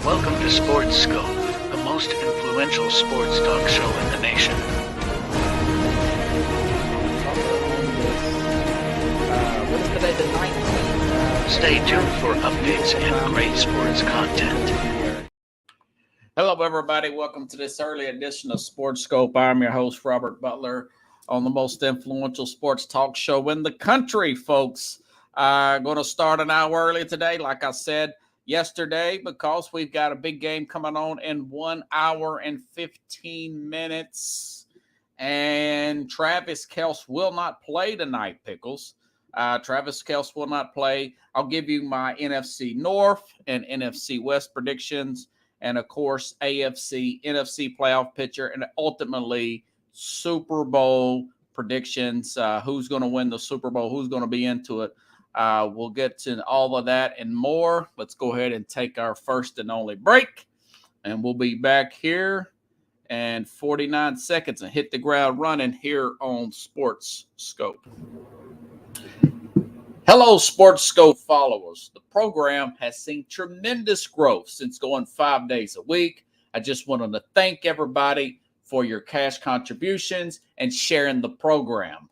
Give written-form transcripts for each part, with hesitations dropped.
Welcome to Sports Scope, the most influential sports talk show in the nation. What is today, the 19th? Stay tuned for updates and great sports content. Hello, everybody. Welcome to this early edition of Sports Scope. I'm your host, Robert Butler, on the most influential sports talk show in the country, folks. Going to start an hour early today, like I said yesterday, because we've got a big game coming on in 1 hour and 15 minutes. And Travis Kelce will not play tonight, Pickles. Travis Kelce will not play. I'll give you my NFC North and NFC West predictions, and, of course, AFC, NFC playoff picture, and ultimately Super Bowl predictions. Who's going to win the Super Bowl? Who's going to be into it? We'll get to all of that and more. Let's go ahead and take our first and only break, and we'll be back here in 49 seconds and hit the ground running here on Sports Scope. Hello, Sports Scope followers. The program has seen tremendous growth since going 5 days a week. I just wanted to thank everybody for your cash contributions and sharing the program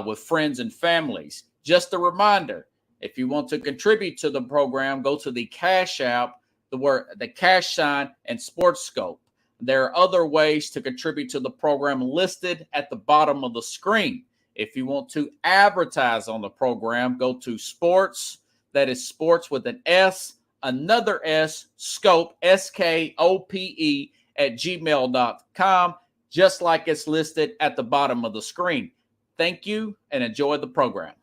with friends and families. Just a reminder, if you want to contribute to the program, go to the Cash App, the cash sign, and Sports Scope. There are other ways to contribute to the program listed at the bottom of the screen. If you want to advertise on the program, go to sports, that is sports with an S, another S, scope, SKOPE, at gmail.com, just like it's listed at the bottom of the screen. Thank you and enjoy the program.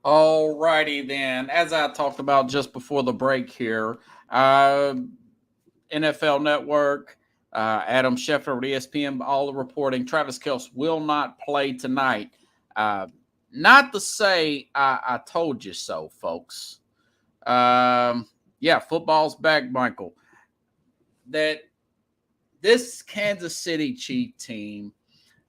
All righty then. As I talked about just before the break here, NFL Network, Adam Schefter with ESPN, all the reporting, Travis Kelce will not play tonight. Not to say I told you so, folks. Football's back, Michael. That this Kansas City Chief team,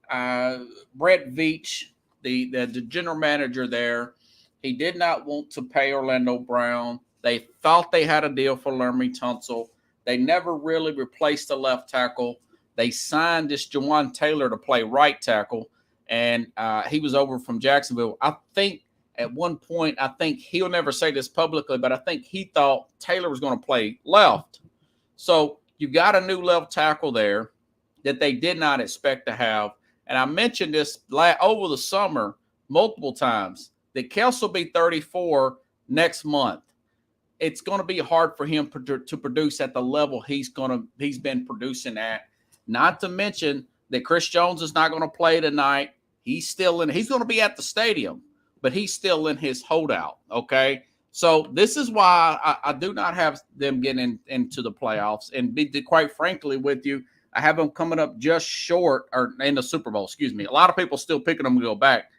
Brett Veach, the general manager there, he did not want to pay Orlando Brown. They thought they had a deal for Laremy Tunsil. They never really replaced the left tackle. They signed this Jawan Taylor to play right tackle, and he was over from Jacksonville. I think at one point, he'll never say this publicly, but I think he thought Taylor was going to play left. So you got a new left tackle there that they did not expect to have. And I mentioned this over the summer multiple times, that Kelce will be 34 next month. It's going to be hard for him to produce at the level he's been producing at. Not to mention that Chris Jones is not going to play tonight. He's going to be at the stadium, but he's still in his holdout. Okay. So this is why I do not have them getting into the playoffs. And quite frankly with you, I have them coming up just short, or in the Super Bowl, excuse me. A lot of people still picking them to go back.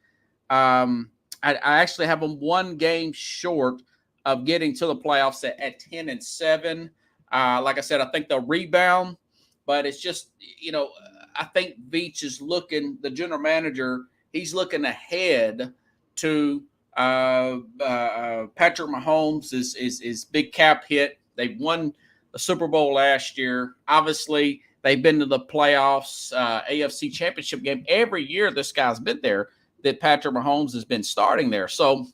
I actually have them one game short of getting to the playoffs at 10-7. Like I said, I think they'll rebound, but it's just, I think Veach is the general manager, he's looking ahead to Patrick Mahomes is big cap hit. They won the Super Bowl last year. Obviously, they've been to the playoffs, AFC Championship game. Every year this guy's been there, that Patrick Mahomes has been starting there. So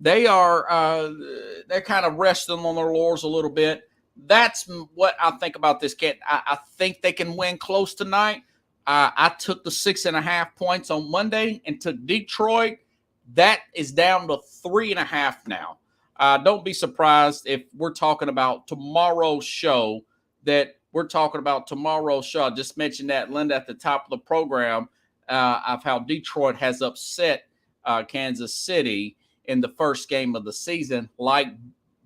they're kind of resting on their laurels a little bit. That's what I think about this kid. I think they can win close tonight. I took the 6.5 points on Monday and took Detroit. That is down to 3.5 now. Don't be surprised if we're talking about tomorrow's show. I just mentioned that, Linda, at the top of the program, of how Detroit has upset Kansas City in the first game of the season, like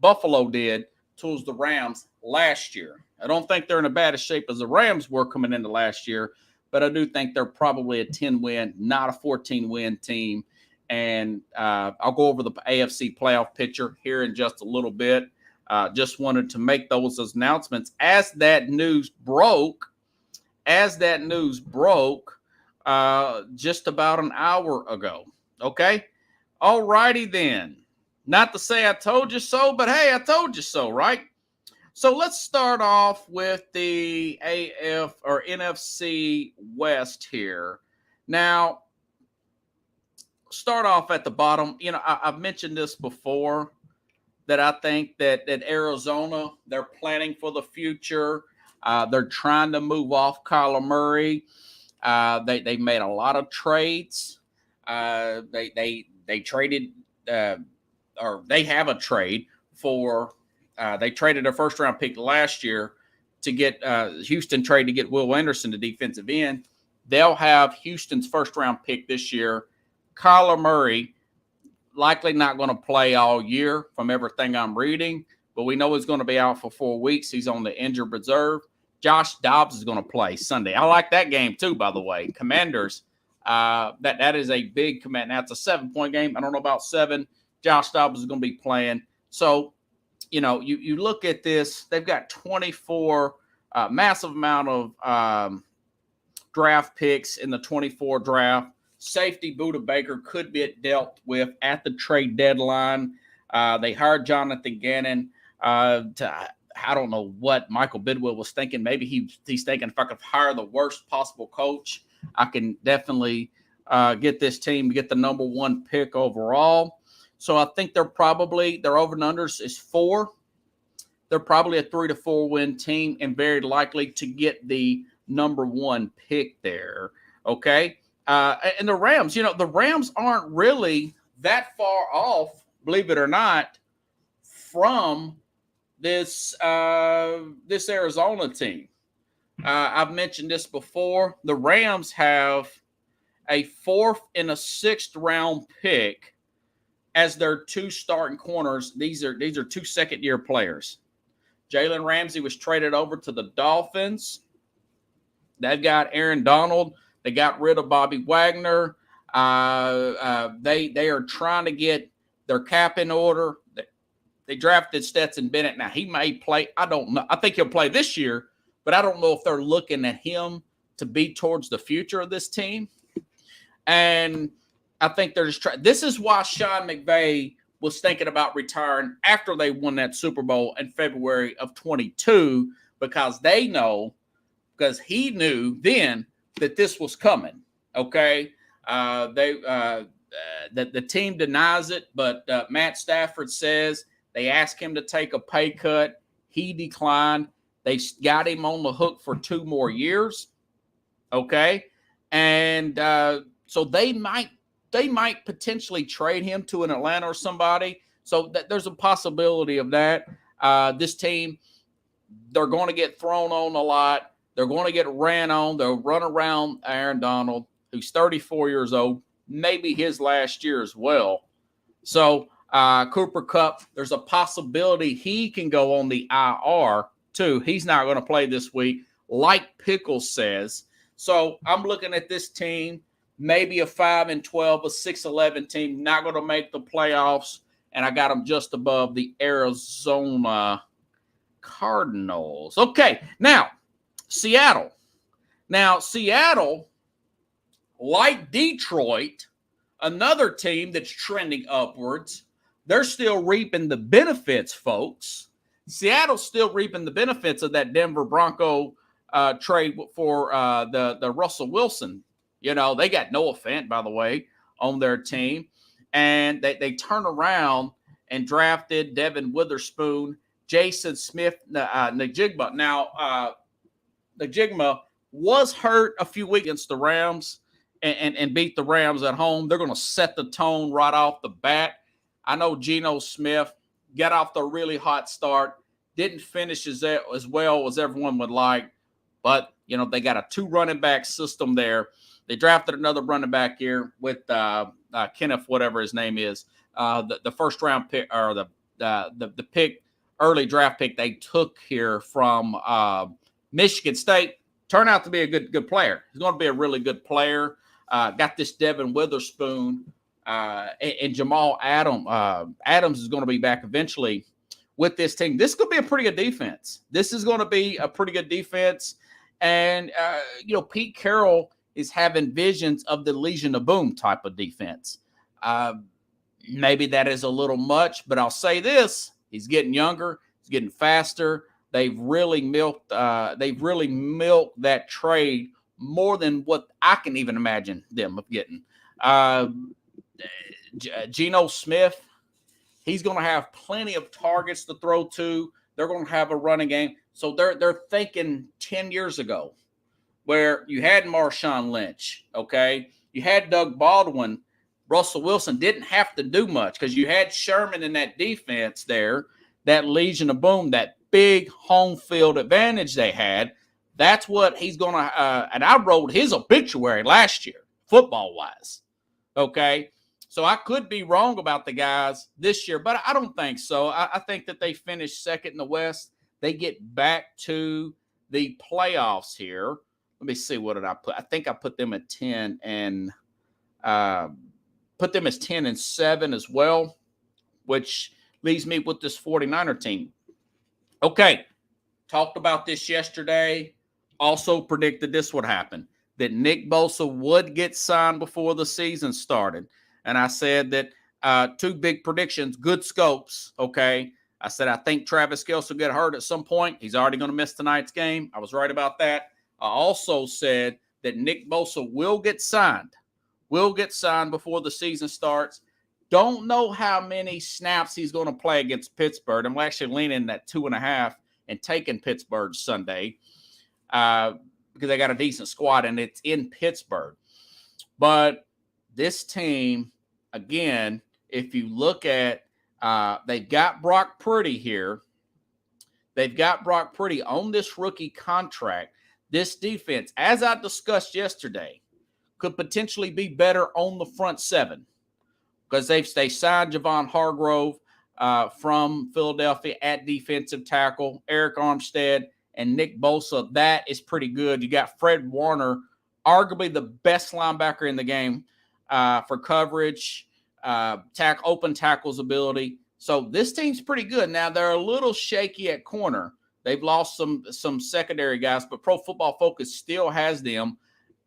Buffalo did towards the Rams last year. I don't think they're in as bad a shape as the Rams were coming into last year, but I do think they're probably a 10-win, not a 14-win team. And I'll go over the AFC playoff picture here in just a little bit. Just wanted to make those announcements as that news broke. Just about an hour ago. Okay. All righty then. Not to say I told you so, but hey, I told you so, right? So let's start off with the AF or NFC West here. Now, start off at the bottom. You know, I've mentioned this before that I think that Arizona, they're planning for the future. They're trying to move off Kyler Murray. They made a lot of trades. They traded or they have a trade for. They traded their first round pick last year to get Houston trade to get Will Anderson, the defensive end. They'll have Houston's first round pick this year. Kyler Murray likely not going to play all year from everything I'm reading, but we know he's going to be out for 4 weeks. He's on the injured reserve. Josh Dobbs is going to play Sunday. I like that game too, by the way. Commanders, that is a big command. Now, it's a 7-point game. I don't know about 7. Josh Dobbs is going to be playing. So, you know, you look at this. They've got 24, massive amount of draft picks in the 24 draft. Safety Buda Baker could be dealt with at the trade deadline. They hired Jonathan Gannon I don't know what Michael Bidwell was thinking. Maybe he's thinking, if I could hire the worst possible coach, I can definitely get this team to get the number 1 pick overall. So I think their over and unders is 4. They're probably a 3 to 4 win team and very likely to get the number 1 pick there. Okay. And the Rams, you know, the Rams aren't really that far off, believe it or not, from this Arizona team. I've mentioned this before. The Rams have a 4th and a 6th round pick as their 2 starting corners. These are 2 second-year players. Jalen Ramsey was traded over to the Dolphins. They've got Aaron Donald. They got rid of Bobby Wagner. They are trying to get their cap in order. They drafted Stetson Bennett. Now, he may play. I don't know. I think he'll play this year, but I don't know if they're looking at him to be towards the future of this team. And I think they're just trying. This is why Sean McVay was thinking about retiring after they won that Super Bowl in February of 22, because he knew then that this was coming. Okay. The team denies it, but Matt Stafford says they asked him to take a pay cut. He declined. They got him on the hook for 2 more years. Okay. And so they might potentially trade him to an Atlanta or somebody. So there's a possibility of that. This team, they're going to get thrown on a lot. They're going to get ran on. They'll run around Aaron Donald, who's 34 years old, maybe his last year as well. So Cooper Kupp, there's a possibility he can go on the IR too. He's not going to play this week, like Pickles says. So I'm looking at this team, maybe a 5-12, a 6-11 team, not going to make the playoffs, and I got them just above the Arizona Cardinals. Okay, now Seattle. Now, Seattle, like Detroit, another team that's trending upwards, they're still reaping the benefits, folks. Seattle's still reaping the benefits of that Denver Bronco trade for the Russell Wilson. You know, they got Noah Fant, by the way, on their team. And they turn around and drafted Devin Witherspoon, Jason Smith, Najigba. Now, Najigba was hurt a few weeks against the Rams and beat the Rams at home. They're going to set the tone right off the bat. I know Geno Smith got off the really hot start, didn't finish as well as everyone would like, but, you know, they got a 2 running back system there. They drafted another running back here with Kenneth, whatever his name is, the first round pick, or the pick, early draft pick they took here from Michigan State. Turned out to be a good player. He's going to be a really good player. Got this Devin Witherspoon and Jamal Adams is going to be back eventually with this team. This is going to be a pretty good defense. This is going to be a pretty good defense. And, you know, Pete Carroll is having visions of the Legion of Boom type of defense. Maybe that is a little much, but I'll say this: he's getting younger, he's getting faster. They've really milked that trade more than what I can even imagine them of getting. Geno Smith, he's going to have plenty of targets to throw to. They're going to have a running game. So they're thinking 10 years ago where you had Marshawn Lynch, okay? You had Doug Baldwin. Russell Wilson didn't have to do much because you had Sherman in that defense there, that Legion of Boom, that big home field advantage they had. That's what he's going to and I wrote his obituary last year, football-wise, okay? So I could be wrong about the guys this year, but I don't think so. I think that they finish second in the West. They get back to the playoffs here. Let me see, what did I put? I think I put them at 10 and put them as 10-7 as well, which leaves me with this 49er team. Okay, talked about this yesterday. Also predicted this would happen, that Nick Bosa would get signed before the season started. And I said that two big predictions, good scopes, okay? I said I think Travis Kelce will get hurt at some point. He's already going to miss tonight's game. I was right about that. I also said that Nick Bosa will get signed before the season starts. Don't know how many snaps he's going to play against Pittsburgh. I'm actually leaning that 2.5 and taking Pittsburgh Sunday because they got a decent squad and it's in Pittsburgh. But this team, again, if you look at, they've got Brock Purdy here. They've got Brock Purdy on this rookie contract. This defense, as I discussed yesterday, could potentially be better on the front seven because they signed Javon Hargrove from Philadelphia at defensive tackle, Eric Armstead, and Nick Bosa. That is pretty good. You got Fred Warner, arguably the best linebacker in the game for coverage, open tackles ability. So this team's pretty good. Now, they're a little shaky at corner. They've lost some secondary guys, but Pro Football Focus still has them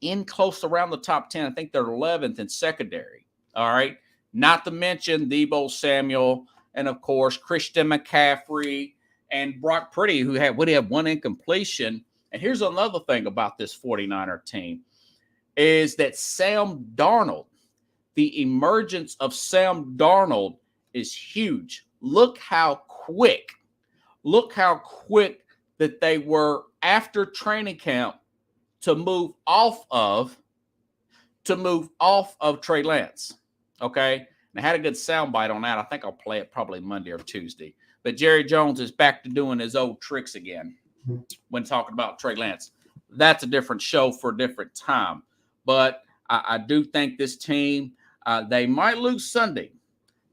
in close around the top 10. I think they're 11th in secondary. All right. Not to mention Deebo Samuel and, of course, Christian McCaffrey and Brock Purdy, who had one incompletion. And here's another thing about this 49er team is that Sam Darnold, the emergence of Sam Darnold is huge. Look how quick that they were after training camp to move off of Trey Lance. Okay. And I had a good soundbite on that. I think I'll play it probably Monday or Tuesday. But Jerry Jones is back to doing his old tricks again when talking about Trey Lance. That's a different show for a different time. But I do think this team, they might lose Sunday.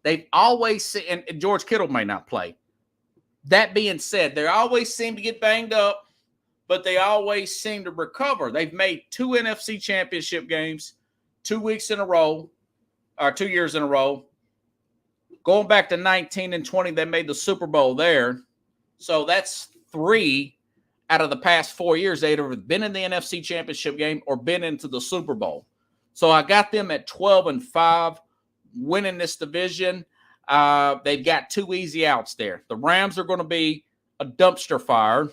They've always – and George Kittle may not play. That being said, they always seem to get banged up, but they always seem to recover. They've made 2 NFC championship games 2 weeks in a row, or 2 years in a row. Going back to 19 and 20, they made the Super Bowl there. So that's 3 out of the past 4 years. They'd either been in the NFC championship game or been into the Super Bowl. So I got them at 12-5, winning this division. They've got 2 easy outs there. The Rams are going to be a dumpster fire.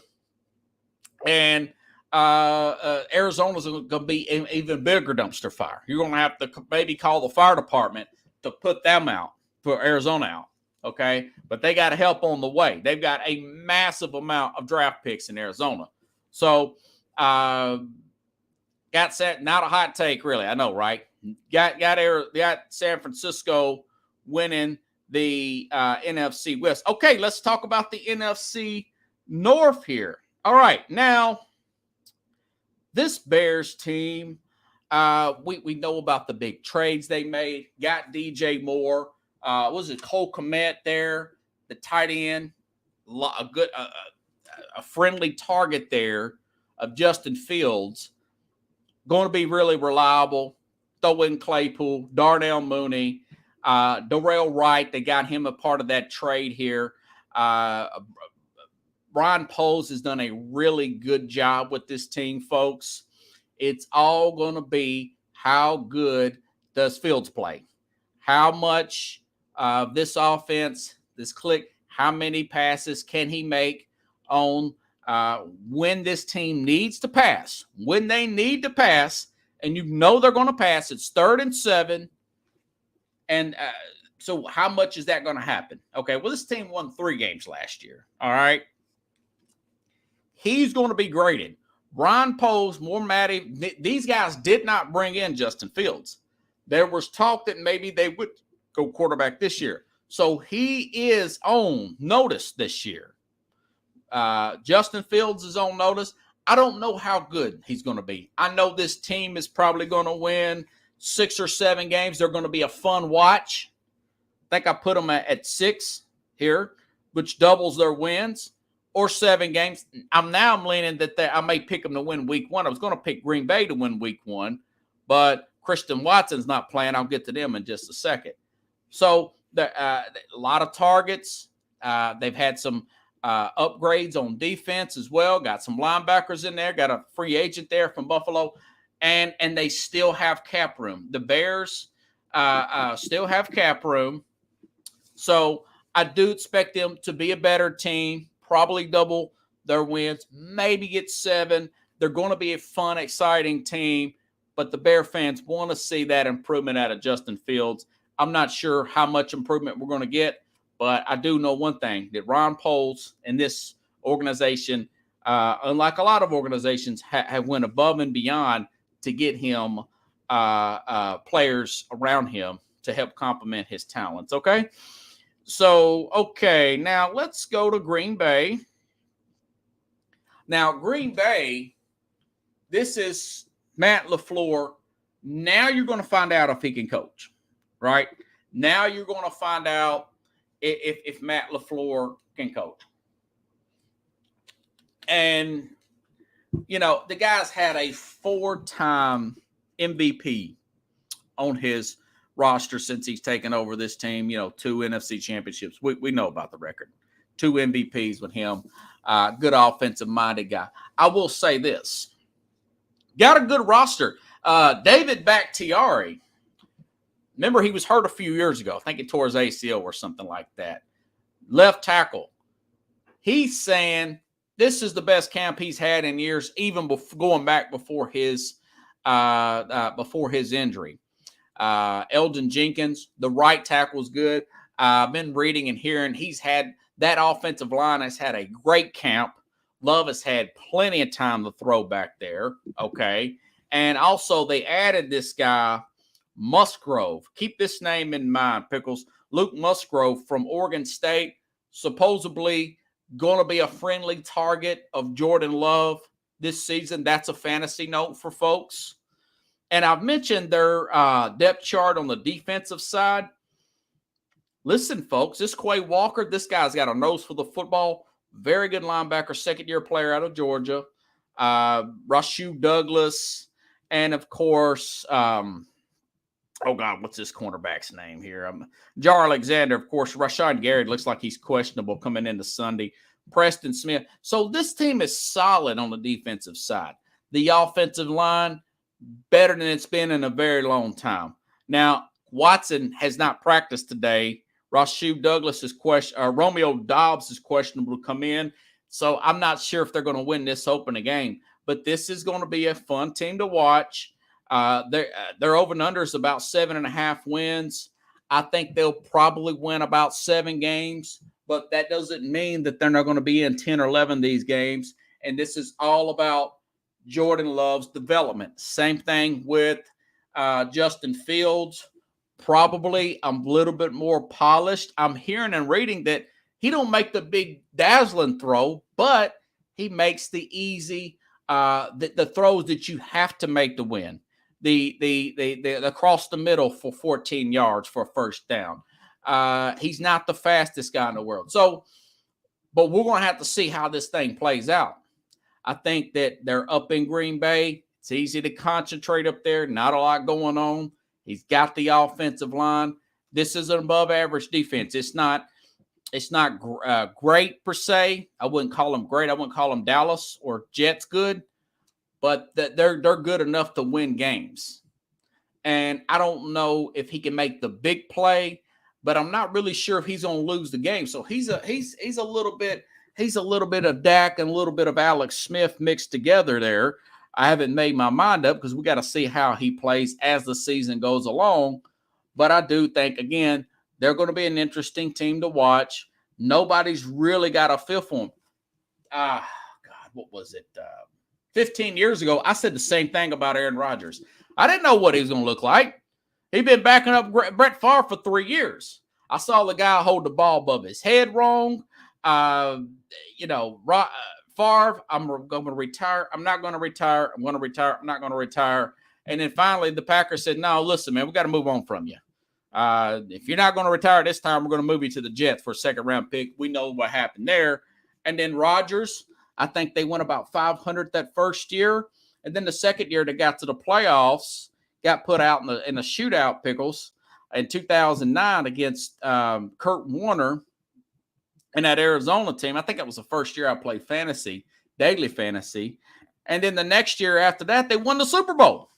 And Arizona's going to be an even bigger dumpster fire. You're going to have to maybe call the fire department to put them out, for Arizona out, okay? But they got help on the way. They've got a massive amount of draft picks in Arizona. So, got set, not a hot take, really. I know, right? Got San Francisco winning the NFC West. Okay, let's talk about the NFC North here. All right, now, this Bears team, we know about the big trades they made. Got DJ Moore. Was it Cole Kmet there, the tight end? A friendly target there of Justin Fields. Going to be really reliable. Throw in Claypool, Darnell Mooney, Darrell Wright. They got him a part of that trade here. Brian Poles has done a really good job with this team, folks. It's all going to be how good does Fields play? How much this offense, this click, how many passes can he make on when this team needs to pass, when they need to pass, and you know they're going to pass. It's 3rd and 7. And so how much is that going to happen? Okay, well, this team won 3 games last year. All right. He's going to be graded. Ron Poles, more Matty, these guys did not bring in Justin Fields. There was talk that maybe they would go quarterback this year. So he is on notice this year. Justin Fields is on notice. I don't know how good he's going to be. I know this team is probably going to win 6 or 7 games. They're going to be a fun watch. I think I put them at 6 here, which doubles their wins, or 7 games. I'm leaning that I may pick them to win week 1. I was going to pick Green Bay to win week 1, but Christian Watson's not playing. I'll get to them in just a second. So a lot of targets. They've had some upgrades on defense as well. Got some linebackers in there. Got a free agent there from Buffalo. And they still have cap room. The Bears still have cap room. So I do expect them to be a better team, probably double their wins, maybe get 7. They're going to be a fun, exciting team, but the Bear fans want to see that improvement out of Justin Fields. I'm not sure how much improvement we're going to get, but I do know one thing, that Ron Poles and this organization, unlike a lot of organizations, have went above and beyond to get him players around him to help complement his talents, okay? So, okay, now let's go to Green Bay. Now, Green Bay, this is Matt LaFleur. Now you're going to find out if he can coach, right? Now you're going to find out if Matt LaFleur can coach. And, you know, the guy's had a 4-time MVP on his roster since he's taken over this team. You know, 2 NFC championships. We know about the record. 2 MVPs with him. Good offensive-minded guy. I will say this. Got a good roster. David Bakhtiari. Remember, he was hurt a few years ago. I think he tore his ACL or something like that. Left tackle. He's saying this is the best camp he's had in years, even going back before his injury. Eldon Jenkins, the right tackle is good. I've been reading and hearing he's had that offensive line has had a great camp. Love has had plenty of time to throw back there. Okay. And also they added this guy, Musgrove. Keep this name in mind, Pickles. Luke Musgrove from Oregon State, supposedly going to be a friendly target of Jordan Love this season. That's a fantasy note for folks. And I've mentioned their depth chart on the defensive side. Listen, folks, this Quay Walker, this guy's got a nose for the football. Very good linebacker, second-year player out of Georgia. Rasheed Douglas, and, of course, what's this cornerback's name here? Jar Alexander, of course. Rashawn Gary looks like he's questionable coming into Sunday. Preston Smith. So this team is solid on the defensive side. The offensive line, better than it's been in a very long time. Now, Watson has not practiced today. Rasheed Douglas is Romeo Dobbs is questionable to come in. So I'm not sure if they're going to win this opening game. But this is going to be a fun team to watch. Their over and under is about 7.5 wins. I think they'll probably win about 7 games. But that doesn't mean that they're not going to be in 10 or 11 of these games. And this is all about Jordan Love's development. Same thing with Justin Fields. Probably a little bit more polished. I'm hearing and reading that he don't make the big dazzling throw, but he makes the easy the throws that you have to make to win. The across the middle for 14 yards for a first down. He's not the fastest guy in the world. So, but we're going to have to see how this thing plays out. I think that they're up in Green Bay. It's easy to concentrate up there. Not a lot going on. He's got the offensive line. This is an above-average defense. It's not great per se. I wouldn't call them great. I wouldn't call them Dallas or Jets good, but they're good enough to win games. And I don't know if he can make the big play, but I'm not really sure if he's going to lose the game. So he's a little bit of Dak and a little bit of Alex Smith mixed together there. I haven't made my mind up because we got to see how he plays as the season goes along. But I do think, again, they're going to be an interesting team to watch. Nobody's really got a feel for them. God, what was it? 15 years ago, I said the same thing about Aaron Rodgers. I didn't know what he was going to look like. He'd been backing up Brett Favre for 3 years. I saw the guy hold the ball above his head wrong. Favre, I'm going to retire. I'm not going to retire. I'm going to retire. I'm not going to retire. And then finally, the Packers said, no, listen, man, we got to move on from you. If you're not going to retire this time, we're going to move you to the Jets for a second-round pick. We know what happened there. And then Rodgers, I think they went about 500 that first year. And then the second year they got to the playoffs, got put out in the shootout pickles in 2009 against Kurt Warner and that Arizona team. I think that was the first year I played daily fantasy. And then the next year after that, they won the Super Bowl.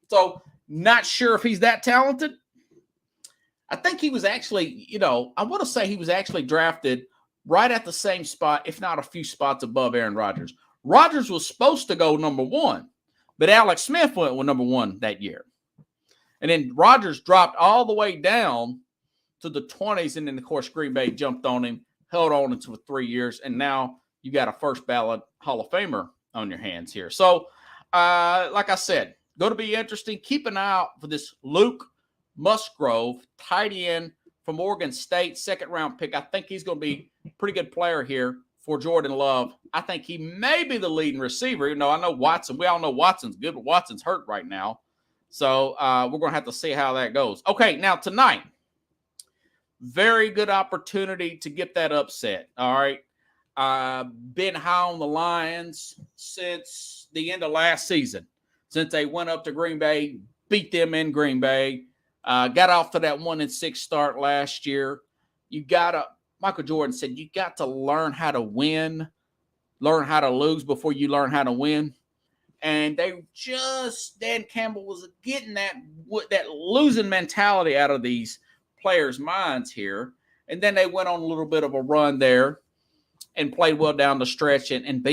So not sure if he's that talented. I think he was actually, I want to say he was actually drafted right at the same spot, if not a few spots above Aaron Rodgers. Rodgers was supposed to go number 1, but Alex Smith went with number 1 that year. And then Rodgers dropped all the way down to the 20s, and then, of course, Green Bay jumped on him, held on until 3 years, and now you got a first ballot Hall of Famer on your hands here. So, like I said, going to be interesting. Keep an eye out for this Luke Musgrove, tight end from Oregon State, second-round pick. I think he's going to be a pretty good player here for Jordan Love. I think he may be the leading receiver. I know Watson. We all know Watson's good, but Watson's hurt right now. So we're going to have to see how that goes. Okay, now tonight, very good opportunity to get that upset, all right? Been high on the Lions since the end of last season, since they went up to Green Bay, beat them in Green Bay, got off to that 1-6 start last year. Michael Jordan said, you got to learn how to win, learn how to lose before you learn how to win. And Dan Campbell was getting that losing mentality out of these players' minds here. And then they went on a little bit of a run there and played well down the stretch and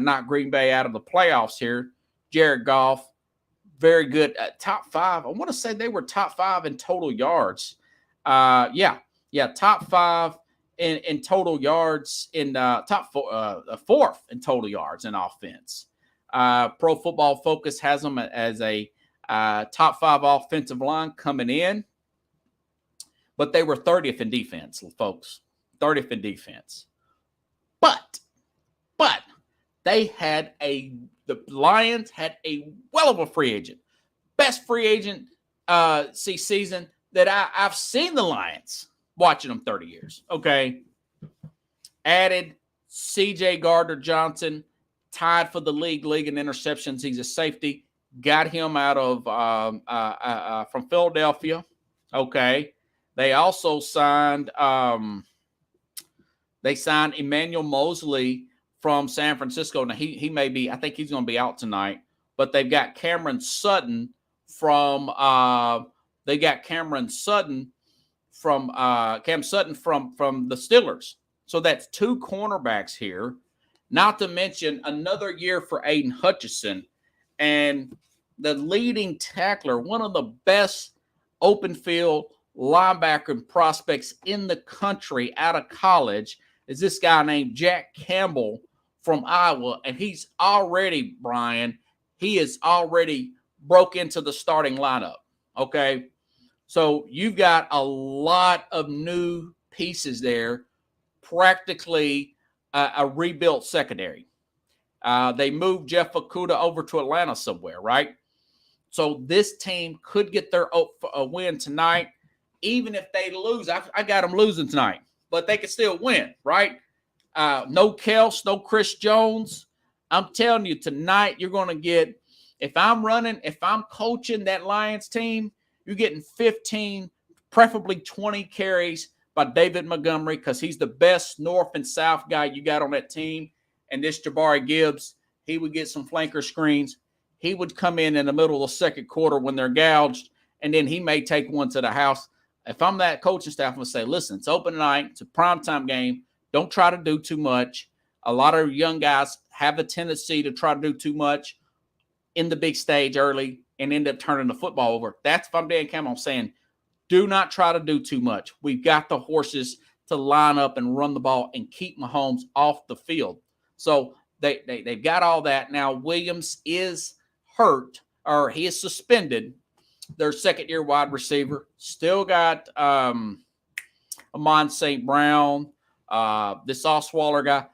knocked Green Bay out of the playoffs here. Jared Goff, very good. Top 5. I want to say they were top 5 in total yards. Top 5 in total yards, in top 4th in total yards in offense. Pro Football Focus has them as a top 5 offensive line coming in, but they were 30th in defense, folks. 30th in defense. But the Lions had a well of a free agent. Best free agent season that I've seen the Lions watching them 30 years. Okay. Added C.J. Gardner-Johnson, tied for the league in interceptions. He's a safety. Got him out of from Philadelphia. Okay. They also signed Emmanuel Mosley from San Francisco. Now he may be, I think he's going to be out tonight, but they've got Cam Sutton from the Steelers. So that's 2 cornerbacks here. Not to mention another year for Aiden Hutchinson, and the leading tackler, one of the best open field linebacker prospects in the country out of college, is this guy named Jack Campbell from Iowa. And he's already, Brian, broke into the starting lineup. Okay. So you've got a lot of new pieces there, practically a rebuilt secondary. They moved Jeff Okudah over to Atlanta somewhere, right? So this team could get their win tonight, even if they lose. I got them losing tonight, but they could still win, right? No Kels, no Chris Jones. I'm telling you, tonight you're going to get, if I'm coaching that Lions team, you're getting 15, preferably 20 carries by David Montgomery, because he's the best north and south guy you got on that team. And this Jabari Gibbs, he would get some flanker screens. He would come in the middle of the second quarter when they're gouged, and then he may take one to the house. if I'm that coaching staff, I'm going to say, listen, it's open night. It's a primetime game. Don't try to do too much. A lot of young guys have a tendency to try to do too much in the big stage early and end up turning the football over. That's if I'm Dan Campbell, I'm saying, do not try to do too much. We've got the horses to line up and run the ball and keep Mahomes off the field. So they've got all that. Now, Williams is hurt, or he is suspended, their second-year wide receiver. Still got Amon St. Brown, this Osweiler guy.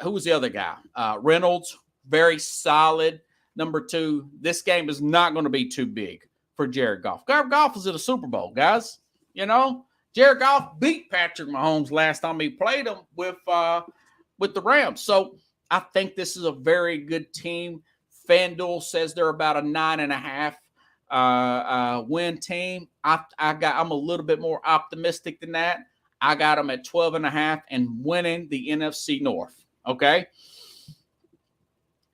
Who was the other guy? Reynolds, very solid. Number 2, this game is not going to be too big for Jared Goff. Jared Goff was at a Super Bowl, guys. You know, Jared Goff beat Patrick Mahomes last time he played him with the Rams. So I think this is a very good team. FanDuel says they're about a 9.5 win team. I'm a little bit more optimistic than that. I got them at 12.5 and winning the NFC North. Okay.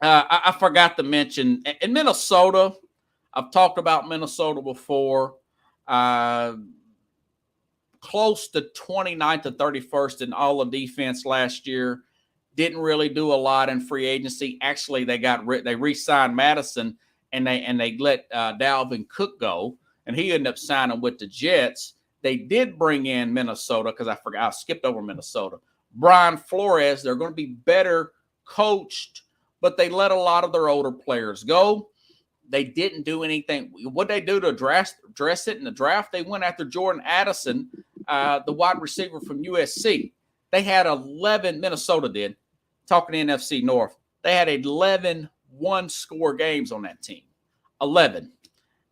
I forgot to mention in Minnesota. I've talked about Minnesota before. Close to 29th to 31st in all of defense last year. Didn't really do a lot in free agency. Actually, they re-signed Madison and they let Dalvin Cook go, and he ended up signing with the Jets. They did bring in Minnesota because I skipped over Minnesota. Brian Flores. They're going to be better coached, but they let a lot of their older players go. They didn't do anything. What they do to address it in the draft, they went after Jordan Addison, the wide receiver from USC. They had 11, Minnesota did, talking to NFC North. They had 11 one-score games on that team. 11.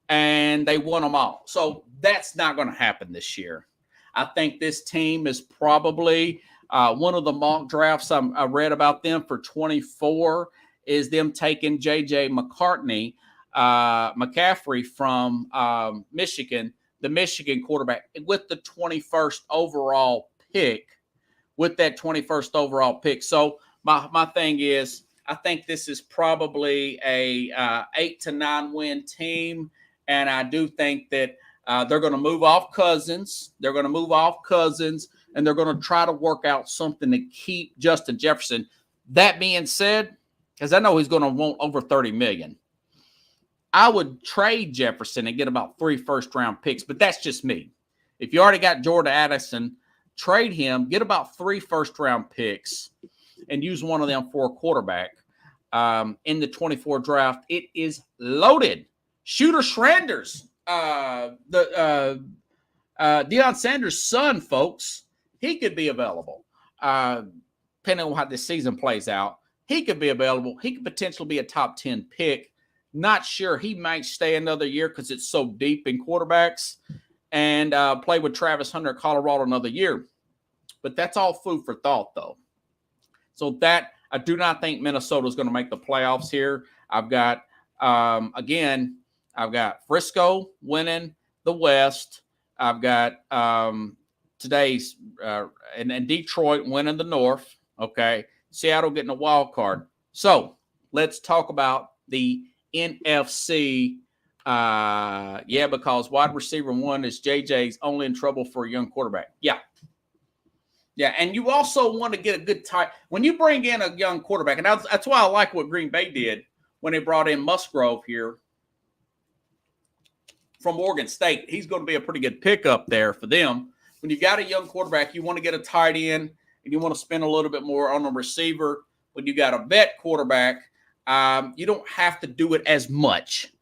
And they won them all. So that's not going to happen this year. I think this team is probably one of the mock drafts I read about them for 24 is them taking J.J. McCaffrey from Michigan, the Michigan quarterback, with the 21st overall pick. With that 21st overall pick. So my thing is, I think this is probably a 8 to 9 win team, and I do think that they're going to move off Cousins. They're going to move off Cousins, and they're going to try to work out something to keep Justin Jefferson. That being said, because I know he's going to want over $30 million, I would trade Jefferson and get about 3 first-round picks, but that's just me. If you already got Jordan Addison, trade him, get about 3 first-round picks, and use one of them for a quarterback in the 24 draft. It is loaded. Shooter Schrander's, Deion Sanders' son, folks, he could be available. Depending on how this season plays out, he could be available. He could potentially be a top 10 pick. Not sure. He might stay another year because it's so deep in quarterbacks and play with Travis Hunter at Colorado another year. But that's all food for thought, though. So that I do not think Minnesota is going to make the playoffs here. I've got, again, I've got Frisco winning the West. I've got today's and Detroit winning the North. Okay, Seattle getting a wild card. So let's talk about the NFC. Because wide receiver 1 is JJ's only in trouble for a young quarterback. Yeah, and you also want to get a good tight. When you bring in a young quarterback, and that's why I like what Green Bay did when they brought in Musgrove here from Oregon State. He's going to be a pretty good pickup there for them. When you got a young quarterback, you want to get a tight end, and you want to spend a little bit more on a receiver. When you got a vet quarterback, you don't have to do it as much.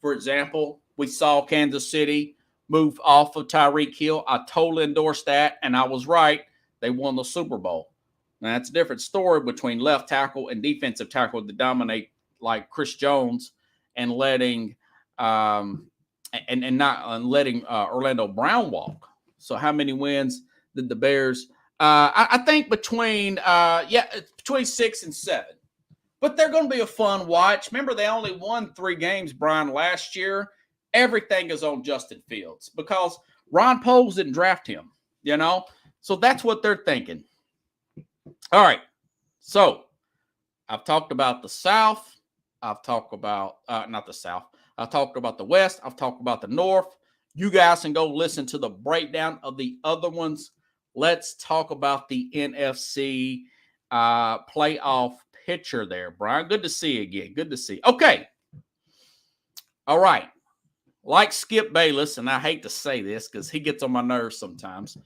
For example, we saw Kansas City move off of Tyreek Hill. I totally endorsed that, and I was right. They won the Super Bowl. Now, that's a different story between left tackle and defensive tackle to dominate like Chris Jones and letting Orlando Brown walk. So how many wins did the Bears? I think between 6 and 7. But they're going to be a fun watch. Remember, they only won 3 games, Brian, last year. Everything is on Justin Fields because Ron Poles didn't draft him, you know? So that's what they're thinking. All right. So I've talked about the South. I've talked about not the South. I've talked about the West. I've talked about the North. You guys can go listen to the breakdown of the other ones. Let's talk about the NFC playoff picture there, Brian. Good to see you again. Good to see you. Okay. All right. Like Skip Bayless, and I hate to say this because he gets on my nerves sometimes.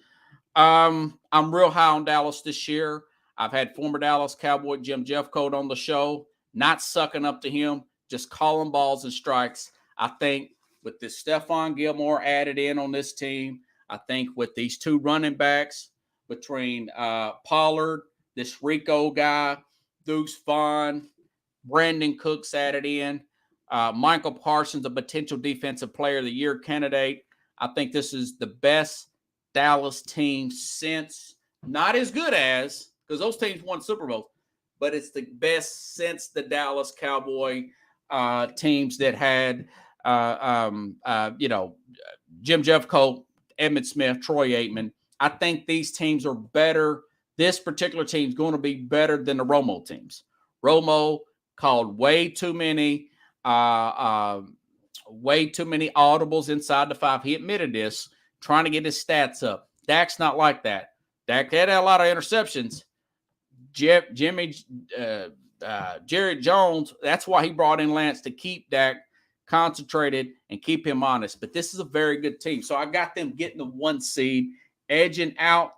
I'm real high on Dallas this year. I've had former Dallas Cowboy Jim Jeffcoat on the show, not sucking up to him, just calling balls and strikes. I think with this Stephon Gilmore added in on this team, I think with these two running backs between Pollard, this Rico guy, Deuce Vaughn, Brandon Cooks added in, Michael Parsons, a potential defensive player of the year candidate. I think this is the best Dallas team since, not as good as, because those teams won Super Bowls, but it's the best since the Dallas Cowboy teams that had, Jim Jeffcoat, Emmitt Smith, Troy Aikman. I think these teams are better. This particular team is going to be better than the Romo teams. Romo called way too many audibles inside the 5. He admitted this, trying to get his stats up. Dak's not like that. Dak had a lot of interceptions. Jerry Jones, that's why he brought in Lance, to keep Dak concentrated and keep him honest. But this is a very good team. So I got them getting the 1 seed, edging out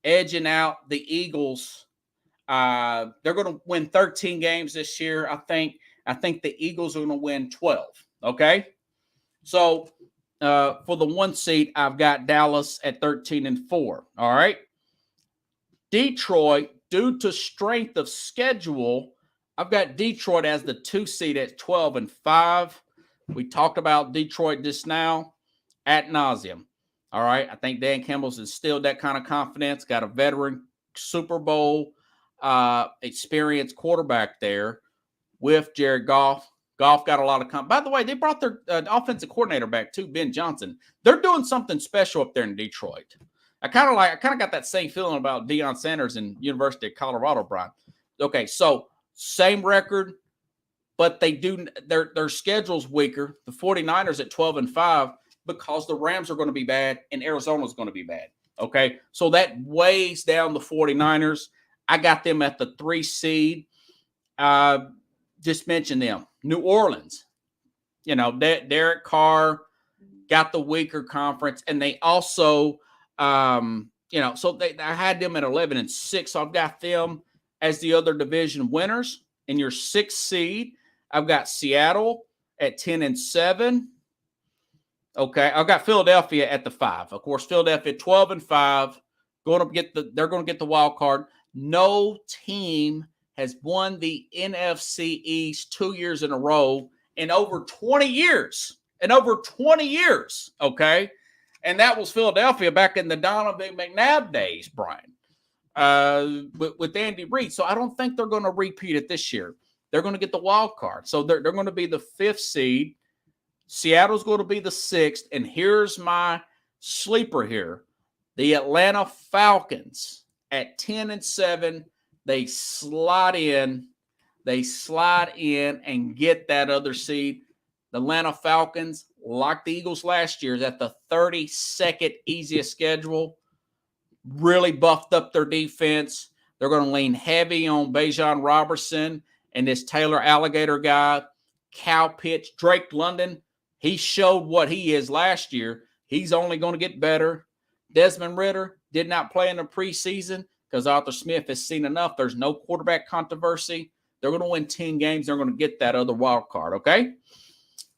the Eagles. They're going to win 13 games this year. I think the Eagles are going to win 12. Okay. So for the 1 seed, I've got Dallas at 13-4. All right. Detroit, due to strength of schedule, I've got Detroit as the 2 seed at 12-5. We talked about Detroit just now ad nauseum. All right. I think Dan Campbell's instilled that kind of confidence, got a veteran Super Bowl experienced quarterback there with Jared Goff. Goff got a lot of By the way, they brought their offensive coordinator back too, Ben Johnson. They're doing something special up there in Detroit. I kind of got that same feeling about Deion Sanders and University of Colorado, Brian. Okay, so same record, but their schedule's weaker. The 49ers at 12-5 because the Rams are going to be bad and Arizona's going to be bad. Okay, so that weighs down the 49ers. I got them at the 3 seed. Just mention them. New Orleans, Derek Carr got the weaker conference, and they also, so I had them at 11-6. So I've got them as the other division winners. In your 6th seed, I've got Seattle at 10-7. Okay, I've got Philadelphia at the 5. Of course, Philadelphia 12-5. They're going to get the wild card. No team has won the NFC East 2 years in a row in over 20 years. Okay? And that was Philadelphia back in the Donovan McNabb days, Brian, with Andy Reid. So I don't think they're going to repeat it this year. They're going to get the wild card. So they're going to be the 5th seed. Seattle's going to be the 6th. And here's my sleeper here. The Atlanta Falcons at 10-7. They slide in and get that other seed. The Atlanta Falcons, like the Eagles last year, is at the 32nd easiest schedule. Really buffed up their defense. They're going to lean heavy on Bijan Robertson and this Taylor Alligator guy, Cal Pitts, Drake London. He showed what he is last year. He's only going to get better. Desmond Ridder did not play in the preseason because Arthur Smith has seen enough. There's no quarterback controversy. They're going to win 10 games. They're going to get that other wild card, okay?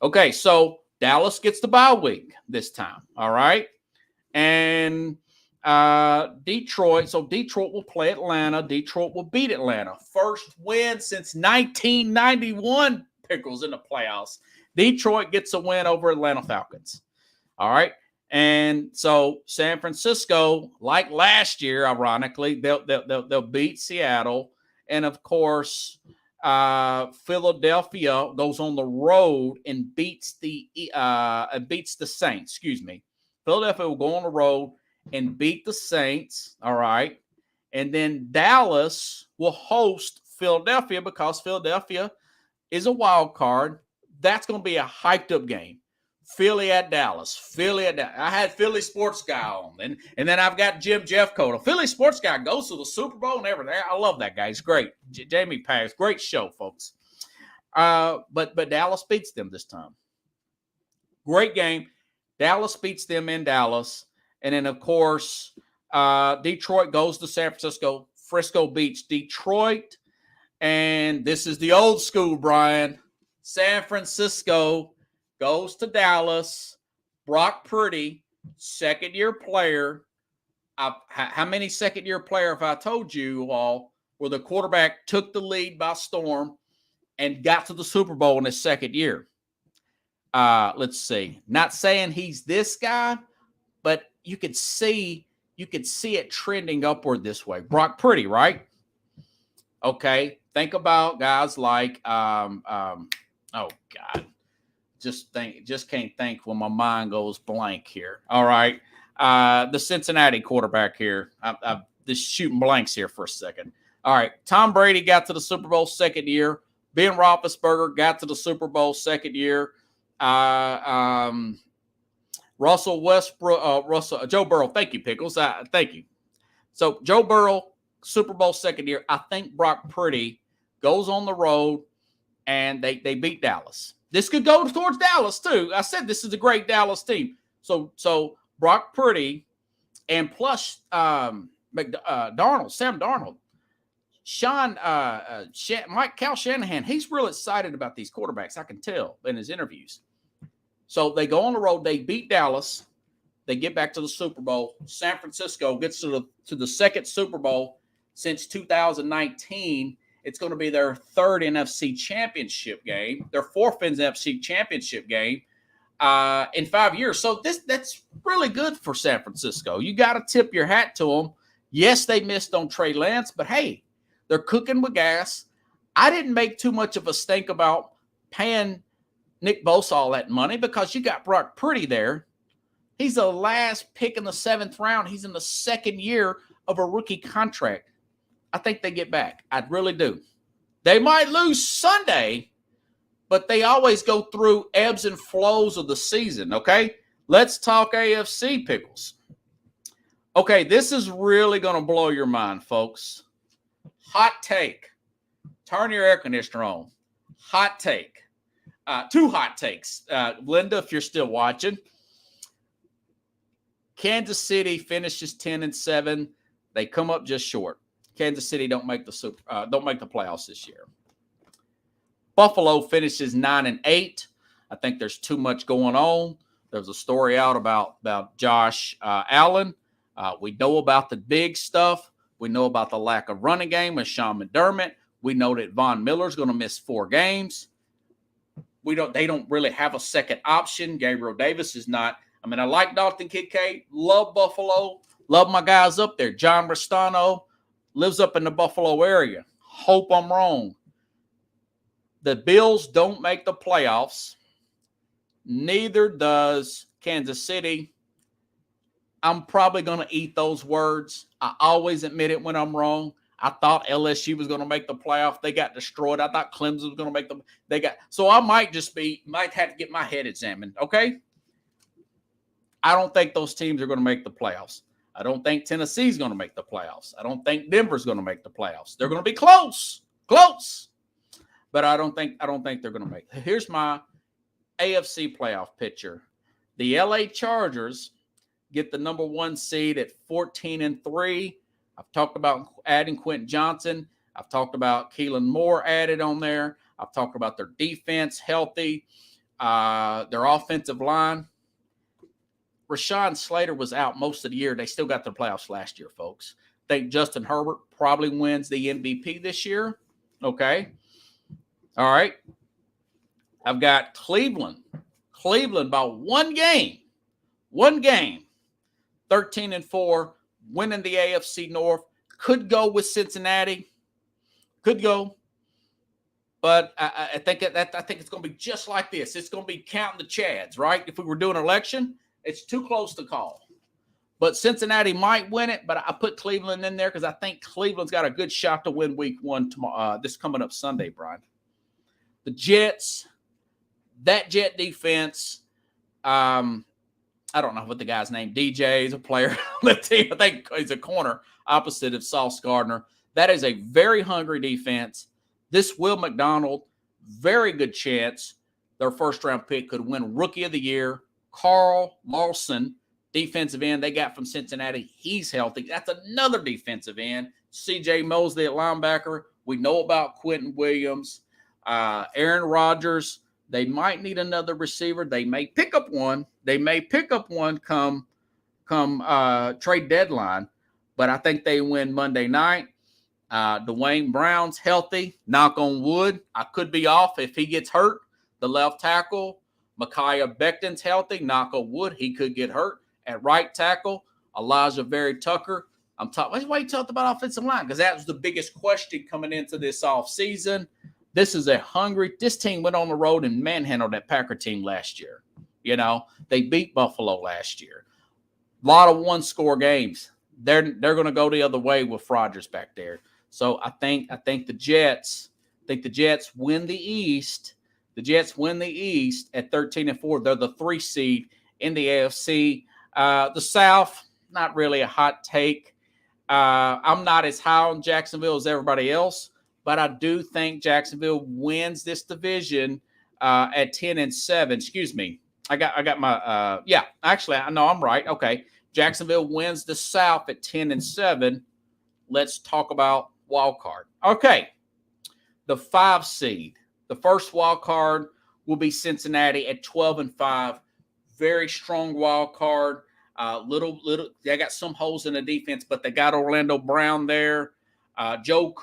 Okay, so Dallas gets the bye week this time, all right? And Detroit, so Detroit will play Atlanta. Detroit will beat Atlanta. First win since 1991, Pickles, in the playoffs. Detroit gets a win over Atlanta Falcons, all right? And so San Francisco, like last year, ironically, they'll beat Seattle. And, of course, Philadelphia goes on the road and beats the Saints. Excuse me. Philadelphia will go on the road and beat the Saints, all right? And then Dallas will host Philadelphia because Philadelphia is a wild card. That's going to be a hyped-up game. Philly at Dallas. Philly at Dallas. I had Philly Sports Guy on. And then I've got Jim Jeffcoat. Philly Sports Guy goes to the Super Bowl and everything. I love that guy. He's great. Jamie Pags. Great show, folks. But Dallas beats them this time. Great game. Dallas beats them in Dallas. And then, of course, Detroit goes to San Francisco. Frisco beats Detroit. And this is the old school, Brian. San Francisco goes to Dallas. Brock Purdy, second-year player. How many second-year player have I told you all where the quarterback took the lead by storm and got to the Super Bowl in his second year? Let's see. Not saying he's this guy, but you could see it trending upward this way. Brock Purdy, right? Okay. Think about guys like oh God. Just can't think when my mind goes blank here. All right. The Cincinnati quarterback here. I'm just shooting blanks here for a second. All right. Tom Brady got to the Super Bowl second year. Ben Roethlisberger got to the Super Bowl second year. Russell Westbrook, Joe Burrow. Thank you, Pickles. Thank you. So Joe Burrow, Super Bowl second year. I think Brock Purdy goes on the road and they beat Dallas. This could go towards Dallas too. I said this is a great Dallas team. So Brock Purdy and plus Sam Darnold, Cal Shanahan, he's real excited about these quarterbacks. I can tell in his interviews. So they go on the road. They beat Dallas. They get back to the Super Bowl. San Francisco gets to the second Super Bowl since 2019. It's going to be their third NFC championship game, their fourth NFC championship game in 5 years. So that's really good for San Francisco. You got to tip your hat to them. Yes, they missed on Trey Lance, but hey, they're cooking with gas. I didn't make too much of a stink about paying Nick Bosa all that money because you got Brock Purdy there. He's the last pick in the 7th round. He's in the second year of a rookie contract. I think they get back. I really do. They might lose Sunday, but they always go through ebbs and flows of the season, okay? Let's talk AFC, Pickles. Okay, this is really going to blow your mind, folks. Hot take. Turn your air conditioner on. Hot take. 2 hot takes. Linda, if you're still watching. Kansas City finishes 10-7. They come up just short. Kansas City don't make the playoffs this year. Buffalo finishes 9-8. I think there's too much going on. There's a story out about Josh Allen. We know about the big stuff. We know about the lack of running game with Sean McDermott. We know that Von Miller's going to miss 4 games. They don't really have a second option. Gabriel Davis is not. I mean, I like Dalton Kincaid. Love Buffalo. Love my guys up there. John Restano lives up in the Buffalo area. Hope I'm wrong. The Bills don't make the playoffs. Neither does Kansas City. I'm probably going to eat those words. I always admit it when I'm wrong. I thought LSU was going to make the playoff. They got destroyed. I thought Clemson was going to make them. So I might have to get my head examined. Okay. I don't think those teams are going to make the playoffs. I don't think Tennessee's going to make the playoffs. I don't think Denver's going to make the playoffs. They're going to be close, but I don't think they're going to make it. Here's my AFC playoff picture. The LA Chargers get the number 1 seed at 14-3. I've talked about adding Quentin Johnson. I've talked about Keelan Moore added on there. I've talked about their defense healthy, their offensive line. Rashawn Slater was out most of the year. They still got the playoffs last year, folks. I think Justin Herbert probably wins the MVP this year. Okay. All right. I've got Cleveland. Cleveland by 1 game. 13-4, winning the AFC North. Could go with Cincinnati. Could go. But I think it's going to be just like this. It's going to be counting the Chads, right? If we were doing an election, it's too close to call. But Cincinnati might win it, but I put Cleveland in there because I think Cleveland's got a good shot to win week 1 tomorrow. This coming up Sunday, Brian. The Jets, that Jet defense, I don't know what the guy's name. DJ is a player on the team. I think he's a corner opposite of Sauce Gardner. That is a very hungry defense. This Will McDonald, very good chance their first-round pick could win Rookie of the Year. Carl Lawson, defensive end they got from Cincinnati. He's healthy. That's another defensive end. C.J. Mosley at linebacker. We know about Quentin Williams. Aaron Rodgers. They might need another receiver. They may pick up one. Come trade deadline. But I think they win Monday night. Dwayne Brown's healthy. Knock on wood. I could be off if he gets hurt. The left tackle, Micaiah Becton's healthy. Knock on wood. He could get hurt. At right tackle, Elijah Very Tucker. That's why you talked about offensive line, because that was the biggest question coming into this offseason. This team went on the road and manhandled that Packer team last year. You know, they beat Buffalo last year. A lot of one-score games. They're going to go the other way with Rodgers back there. So I think the Jets win the East. The Jets win the East at 13-4. They're the 3 seed in the AFC. The South, not really a hot take. I'm not as high on Jacksonville as everybody else, but I do think Jacksonville wins this division at 10-7. Excuse me. I got my actually I know I'm right. Okay. Jacksonville wins the South at 10-7. Let's talk about wild card. Okay. The 5 seed. The first wild card will be Cincinnati at 12-5. Very strong wild card. Little. They got some holes in the defense, but they got Orlando Brown there. Joe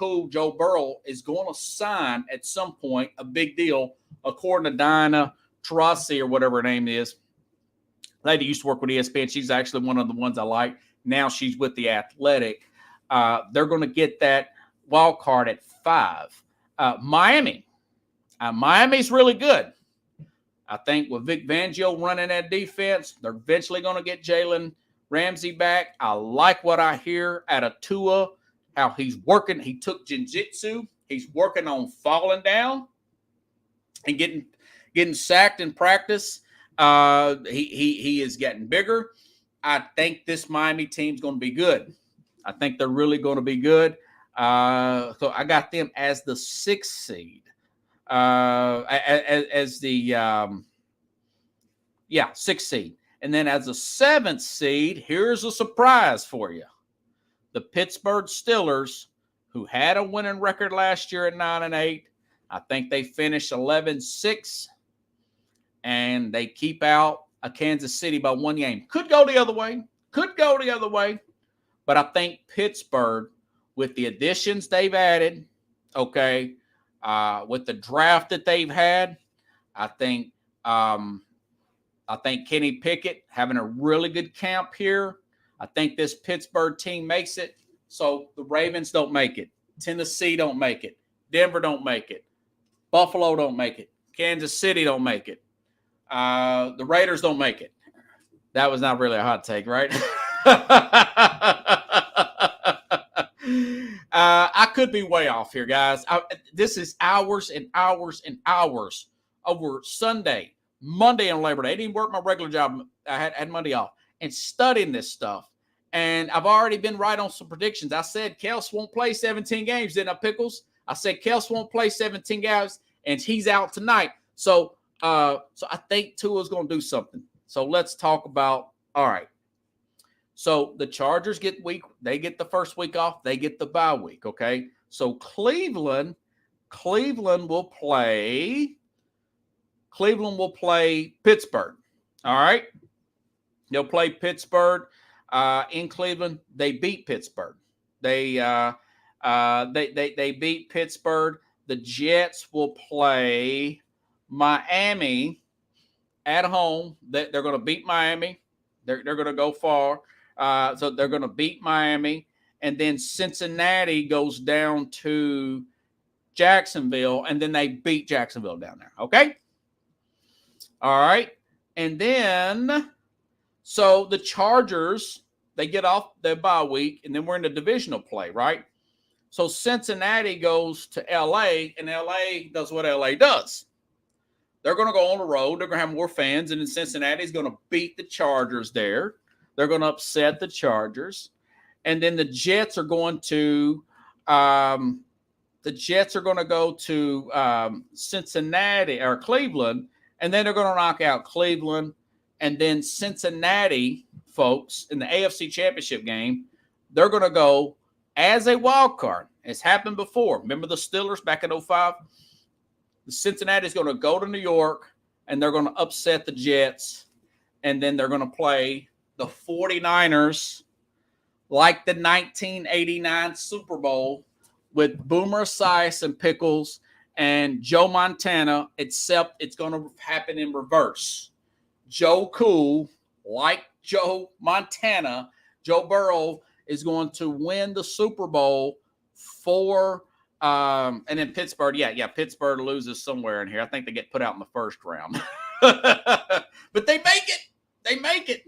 Burrow is going to sign at some point a big deal, according to Diana Taurasi or whatever her name is. Lady used to work with ESPN. She's actually one of the ones I like. Now she's with The Athletic. They're going to get that wild card at 5. Miami. Miami's really good. I think with Vic Fangio running that defense, they're eventually going to get Jalen Ramsey back. I like what I hear out of Tua, how he's working. He took jiu-jitsu. He's working on falling down and getting sacked in practice. He is getting bigger. I think this Miami team's going to be good. I think they're really going to be good. So I got them as the 6th seed. As the 6th seed. And then as a 7th seed, here's a surprise for you. The Pittsburgh Steelers, who had a winning record last year at 9-8. I think they finished 11-6. And they keep out a Kansas City by 1 game. Could go the other way. But I think Pittsburgh, with the additions they've added, okay, with the draft that they've had, I think Kenny Pickett having a really good camp here. I think this Pittsburgh team makes it. So the Ravens don't make it. Tennessee don't make it. Denver don't make it. Buffalo don't make it. Kansas City don't make it. The Raiders don't make it. That was not really a hot take, right? I could be way off here, guys. This is hours and hours and hours over Sunday, Monday, and Labor Day. I didn't even work my regular job. I had Monday off and studying this stuff. And I've already been right on some predictions. I said Kels won't play 17 games, didn't I, Pickles? I said Kels won't play 17 games, and he's out tonight. So I think Tua's going to do something. So let's talk about, all right. So the Chargers they get the first week off. They get the bye week, okay? So Cleveland will play Pittsburgh, all right? They'll play Pittsburgh in Cleveland. They beat Pittsburgh. They beat Pittsburgh. The Jets will play Miami at home. They're going to beat Miami. They're going to go far. So they're going to beat Miami. And then Cincinnati goes down to Jacksonville, and then they beat Jacksonville down there. Okay? All right. And then, so the Chargers, they get off their bye week, and then we're in the divisional play, right? So Cincinnati goes to L.A., and L.A. does what L.A. does. They're going to go on the road. They're going to have more fans, and then Cincinnati is going to beat the Chargers there. They're going to upset the Chargers, and then the Jets are going to go to Cincinnati or Cleveland, and then they're going to knock out Cleveland, and then Cincinnati, folks, in the AFC Championship game, they're going to go as a wild card. It's happened before. Remember the Steelers back in 2005? Cincinnati is going to go to New York, and they're going to upset the Jets, and then they're going to play the 49ers like the 1989 Super Bowl with Boomer Esiason and Pickles and Joe Montana, except it's going to happen in reverse. Joe Cool, like Joe Montana, Joe Burrow is going to win the Super Bowl for and then Pittsburgh, Pittsburgh loses somewhere in here. I think they get put out in the first round. But they make it. They make it.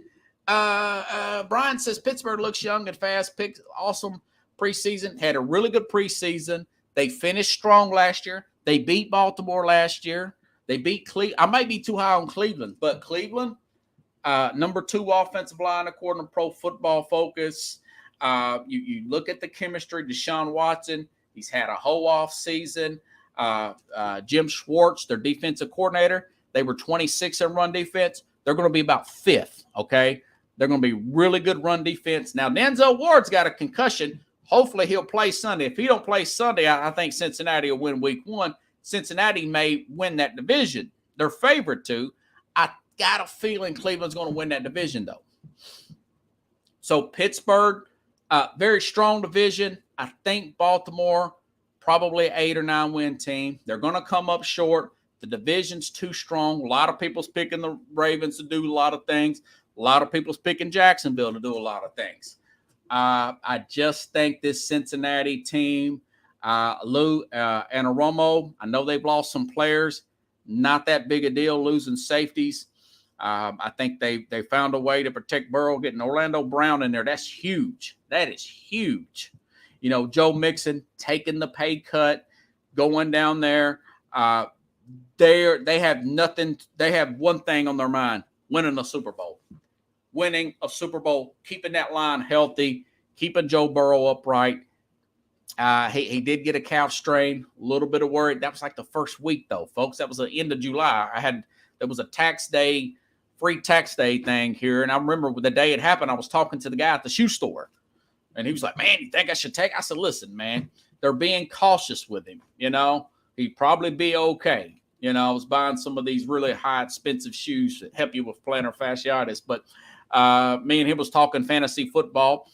Brian says Pittsburgh looks young and fast. Picked awesome preseason. Had a really good preseason. They finished strong last year. They beat Baltimore last year. They beat Cleveland. I might be too high on Cleveland, but Cleveland, number 2 offensive line according to Pro Football Focus. You look at the chemistry. Deshaun Watson, he's had a whole off season. Jim Schwartz, their defensive coordinator, they were 26 in run defense. They're going to be about 5th, okay? They're going to be really good run defense. Now, Denzel Ward's got a concussion. Hopefully, he'll play Sunday. If he don't play Sunday, I think Cincinnati will win week 1. Cincinnati may win that division. They're favored to. I got a feeling Cleveland's going to win that division, though. So, Pittsburgh, very strong division. I think Baltimore, probably an 8 or 9 win team. They're going to come up short. The division's too strong. A lot of people's picking the Ravens to do a lot of things. A lot of people's picking Jacksonville to do a lot of things. I just think this Cincinnati team, Lou Anarumo, I know they've lost some players. Not that big a deal losing safeties. I think they found a way to protect Burrow, getting Orlando Brown in there. That's huge. That is huge. You know, Joe Mixon taking the pay cut, going down there. They have nothing. They have one thing on their mind: winning a Super Bowl. Winning a Super Bowl, keeping that line healthy, keeping Joe Burrow upright. He did get a calf strain, a little bit of worry. That was like the first week, though, folks. That was the end of July. There was a tax day, free tax day thing here, and I remember the day it happened, I was talking to the guy at the shoe store, and he was like, "Man, you think I should take?" I said, "Listen, man, they're being cautious with him. You know, he'd probably be okay." You know, I was buying some of these really high, expensive shoes that help you with plantar fasciitis, but me and him was talking fantasy football,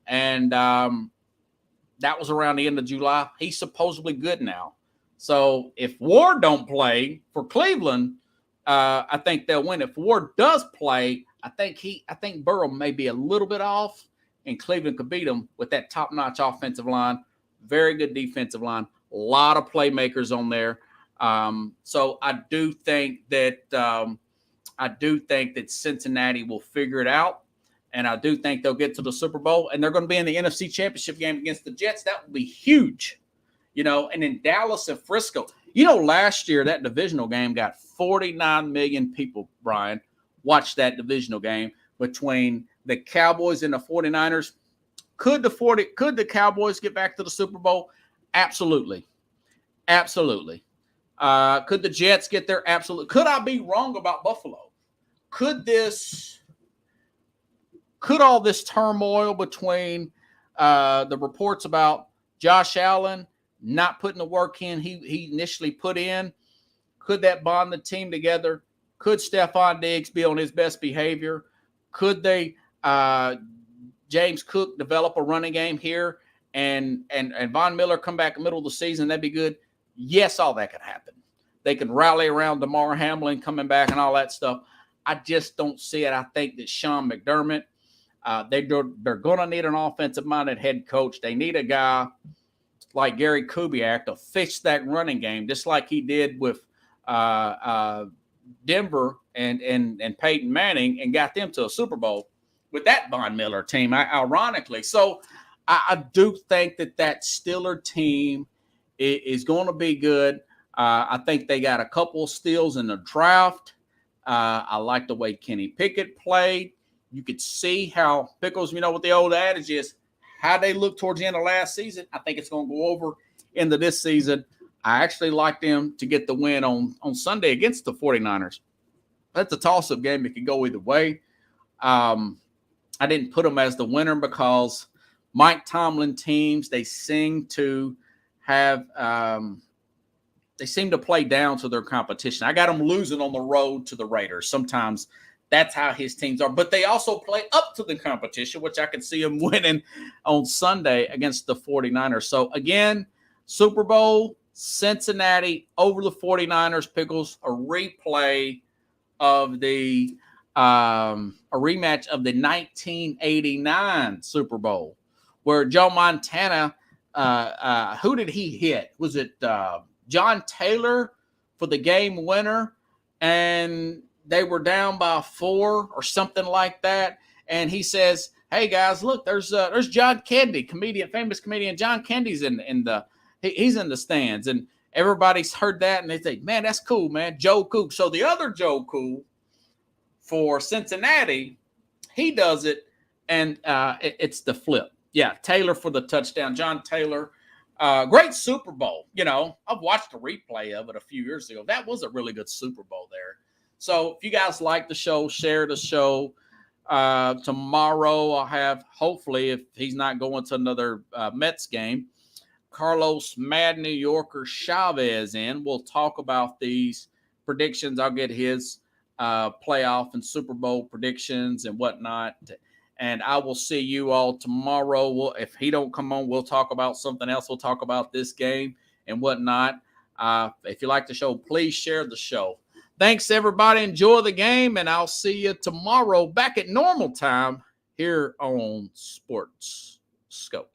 and that was around the end of July. He's supposedly good now. So if Ward don't play for Cleveland, I think they'll win. If Ward does play, I think Burrow may be a little bit off, and Cleveland could beat him with that top-notch offensive line, very good defensive line, a lot of playmakers on there. So I do think that Cincinnati will figure it out, and I do think they'll get to the Super Bowl, and they're going to be in the NFC Championship game against the Jets. That would be huge, you know. And in Dallas and Frisco, you know, last year that divisional game got 49 million people, Brian, watched that divisional game between the Cowboys and the 49ers. Could the Cowboys get back to the Super Bowl? Absolutely. Absolutely. Could the Jets get there? Absolutely. Could I be wrong about Buffalo? Could all this turmoil between the reports about Josh Allen not putting the work in he initially put in, could that bond the team together? Could Stephon Diggs be on his best behavior? Could they James Cook develop a running game here and Von Miller come back in the middle of the season? That'd be good. Yes, all that could happen. They could rally around DeMar Hamlin coming back and all that stuff. I just don't see it. I think that Sean McDermott, they're going to need an offensive-minded head coach. They need a guy like Gary Kubiak to fix that running game, just like he did with Denver and Peyton Manning and got them to a Super Bowl with that Von Miller team, ironically. So I do think that Steeler team is going to be good. I think they got a couple of steals in the draft. I like the way Kenny Pickett played. You could see how Pickles, what the old adage is, how they look towards the end of last season. I think it's going to go over into this season. I actually like them to get the win on Sunday against the 49ers. That's a toss-up game. It could go either way. I didn't put them as the winner because Mike Tomlin teams, they seem to have they seem to play down to their competition. I got them losing on the road to the Raiders. Sometimes that's how his teams are. But they also play up to the competition, which I can see them winning on Sunday against the 49ers. So, again, Super Bowl, Cincinnati over the 49ers. Pickles, a replay of a rematch of the 1989 Super Bowl where Joe Montana, who did he hit? Was it John Taylor for the game winner? And they were down by 4 or something like that. And he says, "Hey guys, look, there's John Candy, famous comedian John Candy's he's in the stands." And everybody's heard that and they think, "Man, that's cool, man. Joe Cool." So the other Joe Cool for Cincinnati, he does it, and it's the flip. Yeah, Taylor for the touchdown. John Taylor, great Super Bowl. I've watched a replay of it a few years ago. That was a really good Super Bowl there. So if you guys like the show, share the show. Tomorrow I'll have, hopefully, if he's not going to another Mets game, Carlos Mad New Yorker Chavez in. We'll talk about these predictions. I'll get his playoff and Super Bowl predictions and whatnot. And I will see you all tomorrow. If he don't come on, we'll talk about something else. We'll talk about this game and whatnot. If you like the show, please share the show. Thanks, everybody. Enjoy the game, and I'll see you tomorrow back at normal time here on Sports Scope.